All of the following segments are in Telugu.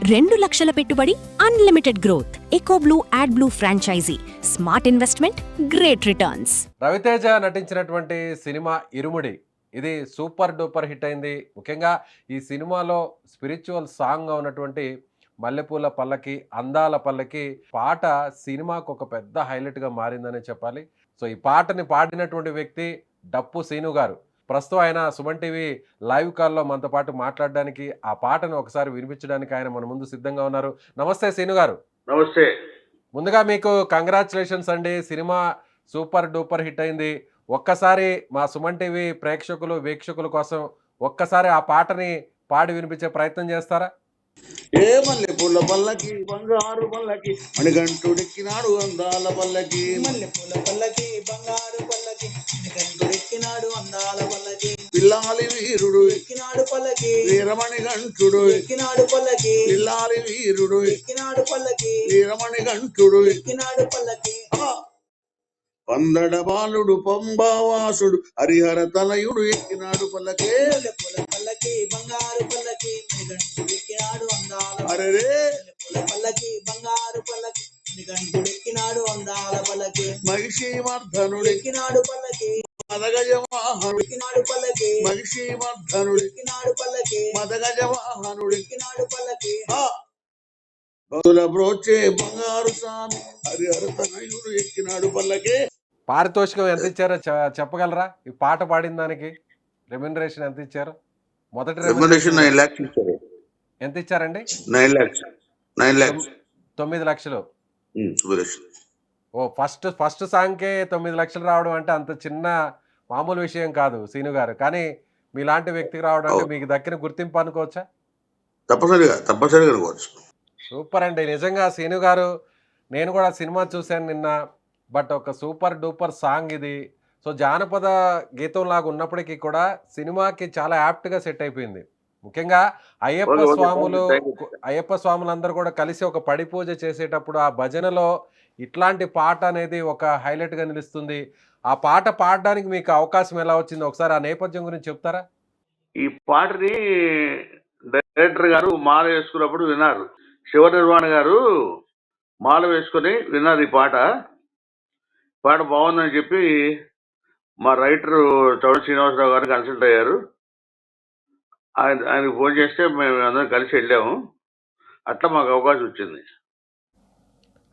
2 లక్షల పెట్టుబడి, unlimited growth. ఎకోబ్లూ యాడ్బ్లూ franchise. Smart investment, great returns. Raviteja నటించినటువంటి సినిమా ఇరుముడి ఇది సూపర్ డూపర్ హిట్ అయింది. ముఖ్యంగా ఈ సినిమాలో స్పిరిచువల్ సాంగ్ ఉన్నటువంటి మల్లెపూల పల్లకి, అందాల పల్లకి పాట సినిమాకు ఒక పెద్ద హైలైట్గా మారిందనే చెప్పాలి. సో ఈ పాటని పాడినటువంటి వ్యక్తి డప్పు సీను గారు. ప్రస్తుతం ఆయన సుమన్ టీవీ లైవ్ కాల్లో మనతో పాటు మాట్లాడడానికి, ఆ పాటను ఒకసారి వినిపించడానికి ఆయన మన ముందు సిద్ధంగా ఉన్నారు. నమస్తే సీను గారు. నమస్తే. ముందుగా మీకు కంగ్రాచులేషన్స్ అండి. సినిమా సూపర్ డూపర్ హిట్ అయింది. ఒక్కసారి మా సుమన్ టీవీ ప్రేక్షకులు వీక్షకుల కోసం ఒక్కసారి ఆ పాటని పాడి వినిపించే ప్రయత్నం చేస్తారా? ఏ మల్లెపూల పల్లకి, బంగారు పల్లకి, మణిగంటుడెక్కినాడు అందాల పల్లకి. మల్లెపూల పల్లకి, బంగారు పల్లకి, మణిగంటుడెక్కినాడు అందాల పల్లకి. పిల్లాలి వీరుడు ఎక్కినాడు పల్లకి, వీరమణిగంటుడు ఎక్కినాడు పల్లకి. పిల్లాలి వీరుడు ఎక్కినాడు పల్లకి, వీరమణిగంటుడు ఎక్కినాడు పల్లకి. పందడ బాలుడు పంబావాసుడు హరిహర తనయుడు ఎక్కినాడు పల్లకే. మల్లెపూల పల్లకి, బంగారు పల్లకి, మణిగంటుడెక్కినాడు అందాల అరెరే మల్లెపూల పల్లకి, బంగారు పల్లకి, మణిగంటుడెక్కినాడు అందాల పల్లకి. మహిషీవర్ధనుడు ఎక్కినాడు పల్లకి, మదగజవాహనుడు ఎక్కినాడు పల్లకి. మహిషీవర్ధనుడు ఎక్కినాడు పల్లకి, మదగజవాహనుడు ఎక్కినాడు పల్లకి. భక్తుల బ్రోచే బంగారు స్వామి హరిహర తనయుడు ఎక్కినాడు పల్లకే. పారితోషికం ఎంత ఇచ్చారో చెప్పగలరా? ఈ పాట పాడిన దానికి రెమ్యునరేషన్ ఎంత ఇచ్చారు? మొదటి రెమ్యునరేషన్ 9 lakhs ఇచ్చారు. ఎంత ఇచ్చారండి? 9 lakhs. 9 లక్షలు. రెమ్యునరేషన్. ఓ ఫస్ట్ సాంగ్కే 9 లక్షలు రావడం అంటే అంత చిన్న మామూలు విషయం కాదు సీను గారు. కానీ మీలాంటి వ్యక్తికి రావడం అంటే మీకు దక్కిన గుర్తింపు అనుకోవచ్చా? తప్పనిసరిగా అనుకోవచ్చు. సూపర్ అండి. నిజంగా సీను గారు, నేను కూడా సినిమా చూశాను నిన్న. బట్ ఒక సూపర్ డూపర్ సాంగ్ ఇది. సో జానపద గీతం లాగా ఉన్నప్పటికీ కూడా సినిమాకి చాలా యాప్ట్గా సెట్ అయిపోయింది. ముఖ్యంగా అయ్యప్ప స్వాములందరూ కూడా కలిసి ఒక పడి పూజ చేసేటప్పుడు ఆ భజనలో ఇట్లాంటి పాట అనేది ఒక హైలైట్గా నిలుస్తుంది. ఆ పాట పాడడానికి మీకు అవకాశం ఎలా వచ్చింది? ఒకసారి ఆ నేపథ్యం గురించి చెప్తారా? ఈ పాటని డైరెక్టర్ గారు మాల వేసుకున్నప్పుడు విన్నారు. శివ నిర్వాణ గారు మాల వేసుకొని విన్నారు. ఈ పాట బాగుందని చెప్పి మా రైటర్ చౌడ శ్రీనివాసరావు గారు కన్సల్ట్ అయ్యారు. ఆయనకు ఫోన్ చేస్తే మేము అందరం కలిసి వెళ్ళాము. అట్లా మాకు అవకాశం వచ్చింది.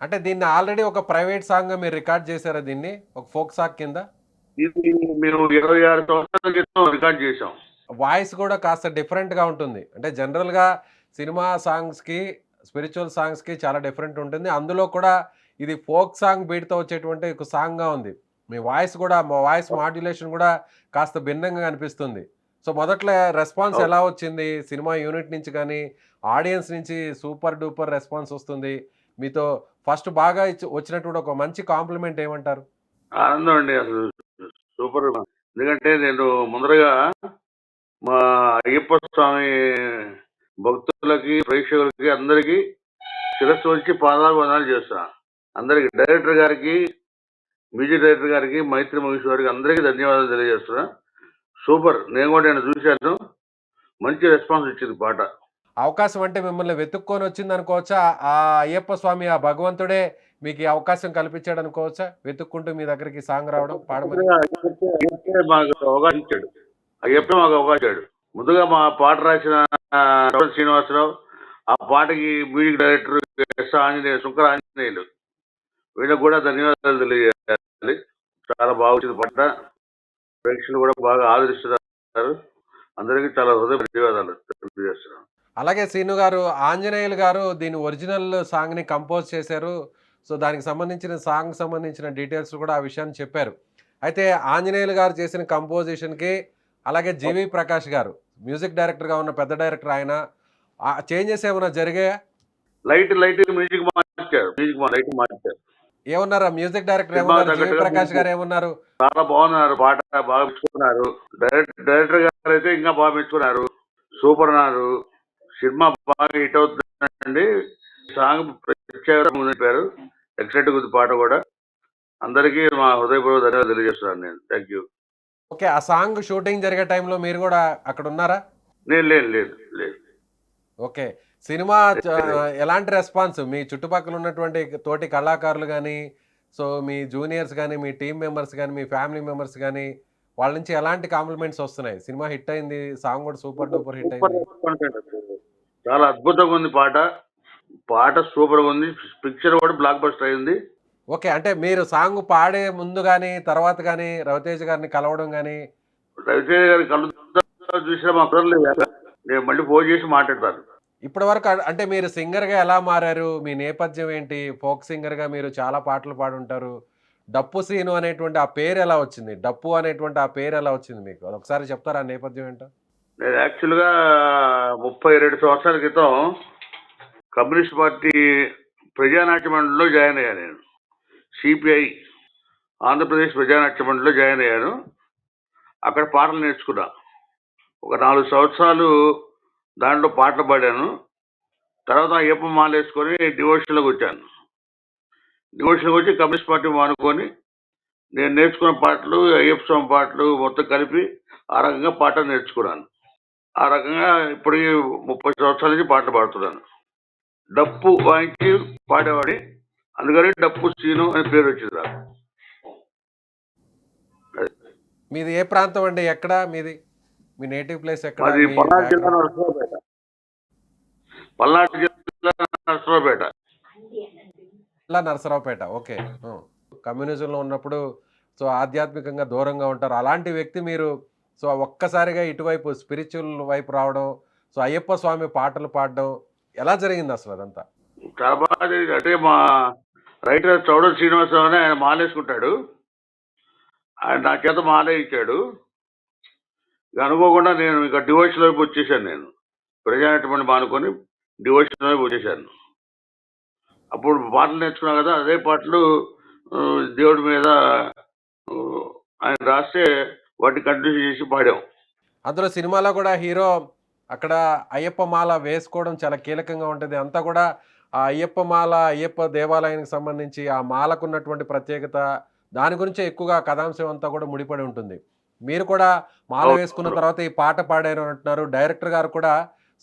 అంటే దీన్ని ఆల్రెడీ ఒక ప్రైవేట్ సాంగ్ మీరు రికార్డ్ చేశారా? దీన్ని ఒక ఫోక్ సాంగ్ కింద ఇది మేము 26 సంవత్సరాల క్రితం రికార్డ్ చేసాం. వాయిస్ కూడా కాస్త డిఫరెంట్గా ఉంటుంది. అంటే జనరల్గా సినిమా సాంగ్స్కి, స్పిరిచువల్ సాంగ్స్కి చాలా డిఫరెంట్ ఉంటుంది. అందులో కూడా ఇది ఫోక్ సాంగ్ బీట్తో వచ్చేటువంటి ఒక సాంగ్గా ఉంది. మీ వాయిస్ కూడా, మా వాయిస్ మాడ్యులేషన్ కూడా కాస్త భిన్నంగా అనిపిస్తుంది. సో మొదట్లో రెస్పాన్స్ ఎలా వచ్చింది? సినిమా యూనిట్ నుంచి కానీ ఆడియన్స్ నుంచి సూపర్ డూపర్ రెస్పాన్స్ వస్తుంది. మీతో ఫస్ట్ బాగా వచ్చినటువంటి ఒక మంచి కాంప్లిమెంట్ ఏమంటారు? ఆనందం అండి, అసలు సూపర్. ఎందుకంటే నేను ముందరగా మా అయ్యప్ప స్వామి భక్తులకి, ప్రేక్షకులకి అందరికీ శిరస్సు వచ్చి పాదాభివందనాలు చేస్తున్నా. అందరికి, డైరెక్టర్ గారికి, మ్యూజిక్ డైరెక్టర్ గారికి, మైత్రి మహేష్ గారికి అందరికీ ధన్యవాదాలు తెలియజేస్తున్నా. సూపర్. నేను కూడా నేను చూశాను, మంచి రెస్పాన్స్ వచ్చింది పాట. అవకాశం అంటే మిమ్మల్ని వెతుక్కొని వచ్చింది అనుకోవచ్చా? ఆ అయ్యప్ప స్వామి, ఆ భగవంతుడే మీకు ఈ అవకాశం కల్పించాడు అనుకోవచ్చా? వెతుక్కుంటూ మీ దగ్గరికి సాంగ్ రావడం, పాడమని అయ్యప్పే మాకు అవకాశం ఇచ్చాడు. ముందుగా మా పాట రాసిన శ్రీనివాసరావు, ఆ పాటకి మ్యూజిక్ డైరెక్టర్ శుంకర ఆంజనేయులు, వీళ్ళకి కూడా ధన్యవాదాలు తెలియజేయాలి. చాలా బాగుంది పాట. ప్రేక్షకులు కూడా బాగా ఆదరిస్తున్నారు. అందరికీ చాలా హృదయ ధన్యవాదాలు తెలియజేస్తున్నాను. అలాగే శ్రీను గారు, ఆంజనేయులు గారు దీని ఒరిజినల్ సాంగ్ని కంపోజ్ చేశారు. సో దానికి సంబంధించిన డీటెయిల్స్ కూడా ఆ విషయాన్ని చెప్పారు. అయితే ఆంజనేయులు గారు చేసిన కంపోజిషన్కి, అలాగే జీవి ప్రకాష్ గారు మ్యూజిక్ డైరెక్టర్గా ఉన్న పెద్ద డైరెక్టర్, ఆయన చేంజెస్ ఏమైనా జరిగాయా? లైట్ మ్యూజిక్ మార్చారు. ఏమన్నారు మ్యూజిక్ డైరెక్టర్ ఏమన్నారు? జీవి ప్రకాష్ గారు ఏమన్నారు? చాలా బాగున్నారు, పాట బాగా మెచ్చుకున్నారు. డైరెక్టర్ గారు అయితే ఇంకా బాగా మెచ్చుకున్నారు. సూపర్ అన్నారు. సినిమా బాగా హిట్ అవుతుందండి. సాంగ్ ప్రత్యేక ఎక్సైట్ ఉంది పాట కూడా. అందరికీ మా హృదయపూర్వక ధన్యవాదాలు తెలియజేస్తున్నాను నేను. Thank you. ఓకే, ఆ సాంగ్ షూటింగ్ జరిగే టైంలో మీరు కూడా అక్కడ ఉన్నారా? లేదు. ఓకే, సినిమా ఎలాంటి రెస్పాన్స్ మీ చుట్టుపక్కల ఉన్నటువంటి తోటి కళాకారులు కానీ, సో మీ జూనియర్స్ కానీ, మీ టీమ్ మెంబర్స్ కానీ, మీ ఫ్యామిలీ మెంబర్స్ కానీ వాళ్ళ నుంచి ఎలాంటి కాంప్లిమెంట్స్ వస్తున్నాయి? సినిమా హిట్ అయింది, సాంగ్ కూడా సూపర్ డూపర్ హిట్ సూపర్ అయింది. చాలా అద్భుతంగా ఉంది పాట. పాట సూపర్గా ఉంది. పిక్చర్ కూడా బ్లాక్ బస్టర్ అయింది. ఓకే. అంటే మీరు సాంగ్ పాడే ముందు గానీ, తర్వాత గానీ రవితేజ గారిని కలవడం గానీ రవితేజ గారి కళ్ళు చూసినా మా కుదరలేదు. నేను మళ్ళీ ఫోన్ చేసి మాట్లాడతాను. ఇప్పటివరకు అంటే మీరు సింగర్‌గా ఎలా మారారు? మీ నేపథ్యం ఏంటి? ఫోక్ సింగర్‌గా మీరు చాలా పాటలు పాడుంటారు. డప్పు సీను అనేటువంటి ఆ పేరు ఎలా వచ్చింది? డప్పు అనేటువంటి ఆ పేరు ఎలా వచ్చింది మీకు? అదొకసారి చెప్తారా ఆ నేపథ్యం ఏంటో? నేను యాక్చువల్గా 32 సంవత్సరాల క్రితం కమ్యూనిస్ట్ పార్టీ ప్రజానాట్య మండలిలో జాయిన్ అయ్యాను. నేను సిపిఐ ఆంధ్రప్రదేశ్ ప్రజానాట్య మండలిలో జాయిన్ అయ్యాను. అక్కడ పాటలు నేర్చుకున్నా. ఒక 4 సంవత్సరాలు దాంట్లో పాటలు పాడాను. తర్వాత అయ్యప్ప మాల వేసుకొని డివోషన్లోకి వచ్చాను. డివోషన్లోకి వచ్చి కమ్యూనిస్ట్ పార్టీ మానుకొని నేను నేర్చుకున్న పాటలు అయ్యప్ప స్వామి పాటలు మొత్తం కలిపి ఆ రకంగా పాటలు నేర్చుకున్నాను. ఆ రకంగా ఇప్పటికి 30 సంవత్సరాల నుంచి పాటలు పాడుతున్నాను. డప్పు వాయించి పాడేవాడి, అందుకని డప్పు సీను అనే పేరు వచ్చింది నాకు. మీది ఏ ప్రాంతం అండి? ఎక్కడ మీది? మీ నేటివ్ ప్లేస్ ఎక్కడ? మాది మీ పల్నాడు జిల్లా బ్యాక్‌గ్రౌండ్? నరసరావుపేట. పల్నాడు జిల్లా నరసరావుపేట. జిల్లా నరసరావుపేట. ఓకే. హ్మ్. కమ్యూనిజంలో ఉన్నప్పుడు సో ఆధ్యాత్మికంగా దూరంగా ఉంటారు. అలాంటి వ్యక్తి మీరు సో ఒక్కసారిగా ఇటువైపు స్పిరిచ్యువల్ వైపు రావడం, సో అయ్యప్ప స్వామి పాటలు పాడడం ఎలా జరిగింది అసలు అదంతా? చాలా బాగా జరిగింది. అంటే మా రైటర్ చౌడూరి శ్రీనివాసరావు అని ఆయన మాలేసుకుంటాడు. ఆయన నా చేత మాలే ఇచ్చాడు. ఇక అనుకోకుండా నేను ఇక డివోషన్ వైపు వచ్చేసాను. నేను ప్రజానాట్యం మానుకొని డివోషన్ వైపు వచ్చేసాను. అప్పుడు పాటలు నేర్చుకున్నా కదా, అదే పాటలు దేవుడి మీద ఆయన రాస్తే వాటిని కంటిన్యూ చేసి పాడాం. అందులో సినిమాలో కూడా హీరో అక్కడ అయ్యప్ప మాల వేసుకోవడం చాలా కీలకంగా ఉంటుంది. అంతా కూడా ఆ అయ్యప్ప మాల, అయ్యప్ప దేవాలయానికి సంబంధించి ఆ మాలకున్నటువంటి ప్రత్యేకత, దాని గురించే ఎక్కువగా కథాంశం అంతా కూడా ముడిపడి ఉంటుంది. మీరు కూడా మాల వేసుకున్న తర్వాత ఈ పాట పాడారు అంటున్నారు. డైరెక్టర్ గారు కూడా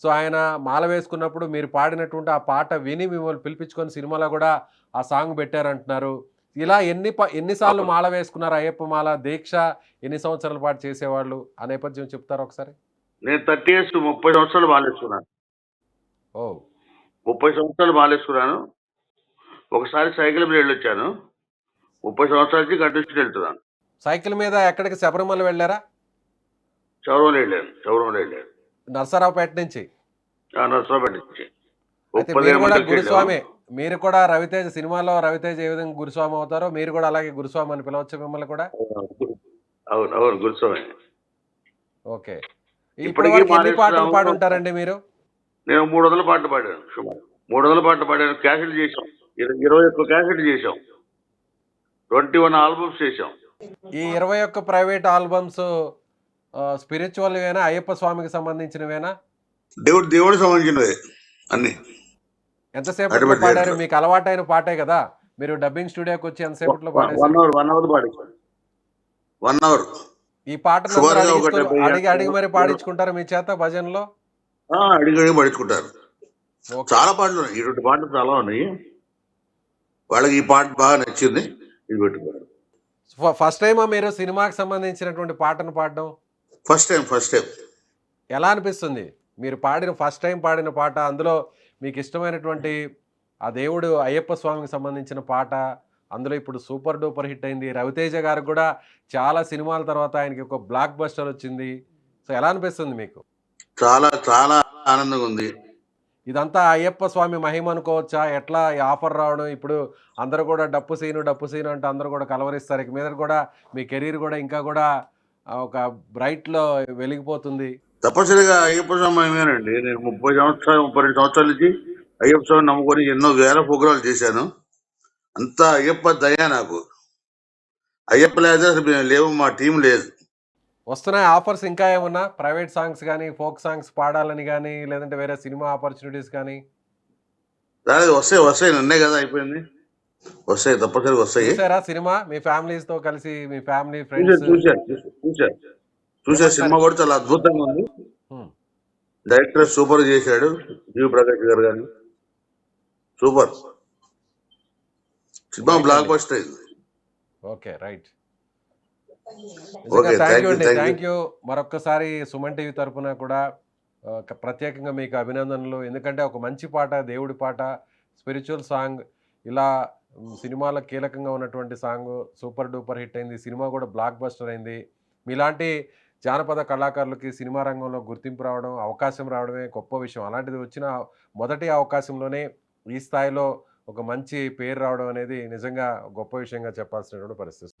సో ఆయన మాల వేసుకున్నప్పుడు మీరు పాడినటువంటి ఆ పాట విని మిమ్మల్ని పిలిపించుకొని సినిమాలో కూడా ఆ సాంగ్ పెట్టారంటున్నారు. ఇలా ఎన్నిసార్లు మాల వేసుకున్నారు? అయ్యప్ప మాల దీక్ష ఎన్ని సంవత్సరాల పాటు చేసేవాళ్ళు? ఆ నేపథ్యం చెప్తారా ఒకసారి? నేను 30 years 30 సంవత్సరాలు మాలేసుకున్నాను. ఓ 30 సంవత్సరాలు మాలేసుకున్నాను. ఒకసారి సైకిల్ మీద వెళ్ళొచ్చాను. 30 సంవత్సరాల నుంచి కంటిన్యూషన్ వెళ్తున్నాను. సైకిల్ మీద ఎక్కడికి? శబరిమల వెళ్ళారా? చౌరవలో వెళ్ళాను. నరసరావుపేట నుంచి. నరసరావుపేట నుంచి. అయితే మీరు కూడా గురుస్వామి, మీరు కూడా రవితేజ సినిమాలో రవితేజ ఏ విధంగా గురుస్వామి అవుతారో మీరు కూడా అలాగే గురుస్వామి అని పిలవచ్చు మిమ్మల్ని కూడా? అవును గురుస్వామి. ఓకే. ఇప్పటికీ ఇప్పటివరకు ఎన్ని పాటలు పాడుంటారండి మీరు? నేను 300 పాటలు పాడాను. సుమారు 300 పాటలు పాడాను. క్యాసెట్ చేసాం. 21 క్యాసెట్ చేసాం. 21 ఆల్బమ్స్ చేసాం. ఈ 21 ప్రైవేట్ ఆల్బమ్స్ స్పిరిచువల్ వేనా, అయ్యప్ప స్వామికి సంబంధించినవేనా? దేవుడికి సంబంధించినవి అన్ని. ఎంతసేపట్లో పాడారు? మీకు అలవాటైన పాటే కదా, మీరు డబ్బింగ్ స్టూడియోకి వచ్చి ఎంతసేపట్లో పాడారు? 1 hour పాడించాను. 1 hour. ఈ పాటను అడిగి మరి పాడించుకుంటారు మీ చేత భజనలో? అడిగి పాడించుకుంటారు. చాలా పాటలు ఉన్నాయి. 2 పాటలు చాలా ఉన్నాయి. వాళ్ళకి ఈ పాట బాగా నచ్చింది, ఇది పెట్టుకున్నారు. ఫస్ట్ టైమా మీరు సినిమాకి సంబంధించినటువంటి పాటను పాడడం? First time. ఎలా అనిపిస్తుంది మీరు ఫస్ట్ టైం పాడిన పాట? అందులో మీకు ఇష్టమైనటువంటి ఆ దేవుడు అయ్యప్ప స్వామికి సంబంధించిన పాట, అందులో ఇప్పుడు సూపర్ డూపర్ హిట్ అయింది. రవితేజ గారికి కూడా చాలా సినిమాల తర్వాత ఆయనకి ఒక బ్లాక్ బస్టర్ వచ్చింది. సో ఎలా అనిపిస్తుంది మీకు? చాలా చాలా ఆనందంగా ఉంది. ఇదంతా అయ్యప్ప స్వామి మహిమ అనుకోవచ్చా? ఎట్లా ఈ ఆఫర్ రావడం? ఇప్పుడు అందరూ కూడా డప్పు సీను అంటే అందరూ కూడా కలవరిస్తారు. ఇక మీద కూడా మీ కెరీర్ కూడా ఇంకా కూడా ఒక బ్రైట్లో వెలిగిపోతుంది. తప్పనిసరిగా అయ్యప్ప స్వామి మహిమేనండి. నేను 32 సంవత్సరాల నుంచి అయ్యప్ప స్వామిని నమ్ముకొని ఎన్నో వేల ప్రోగ్రాలు చేశాను. అంతా అయ్యప్ప దయ నాకు. అయ్యప్ప లేదా అసలు మేము లేవు, మా టీం లేదు. వస్తున్నాయి ఆఫర్స్ ఇంకా ఏమన్నా? ప్రైవేట్ సాంగ్స్ కానీ, ఫోక్ సాంగ్స్ పాడాలని కానీ, లేదంటే వేరే సినిమా ఆపర్చునిటీస్ కానీ? రాలేదు. వస్తాయి నిన్నే కదా అయిపోయింది. వస్తాయి, తప్పనిసరిగా వస్తాయి. చూసారా సినిమా మీ ఫ్యామిలీస్ తో కలిసి? మీ ఫ్యామిలీ ఫ్రెండ్స్ చూసా. సినిమా కూడా చాలా అద్భుతంగా ఉంది. డైరెక్టర్ సూపర్ చేశాడు, జీవి ప్రకాష్ గారు కానీ సూపర్ సినిమా, రైట్ బ్లాక్ అండి. బస్టర్ అయింది. Okay, right. ఓకే, నిజంగా థ్యాంక్ యూ అండి, థ్యాంక్ యూ. Thank you. మరొక్కసారి సుమన్ టీవీ తరపున కూడా ప్రత్యేకంగా మీకు అభినందనలు. ఎందుకంటే ఒక మంచి పాట, దేవుడి పాట, స్పిరిచువల్ సాంగ్, ఇలా సినిమాలో కీలకంగా ఉన్నటువంటి సాంగ్ సూపర్ డూపర్ హిట్ అయింది. సినిమా కూడా బ్లాక్ బస్టర్ అయింది. మీలాంటి జానపద కళాకారులకి సినిమా రంగంలో గుర్తింపు రావడం, అవకాశం రావడమే గొప్ప విషయం. అలాంటిది వచ్చిన మొదటి అవకాశంలోనే ఈ స్థాయిలో ఒక మంచి పేరు రావడం అనేది నిజంగా గొప్ప విషయంగా చెప్పాల్సినటువంటి పరిస్థితి.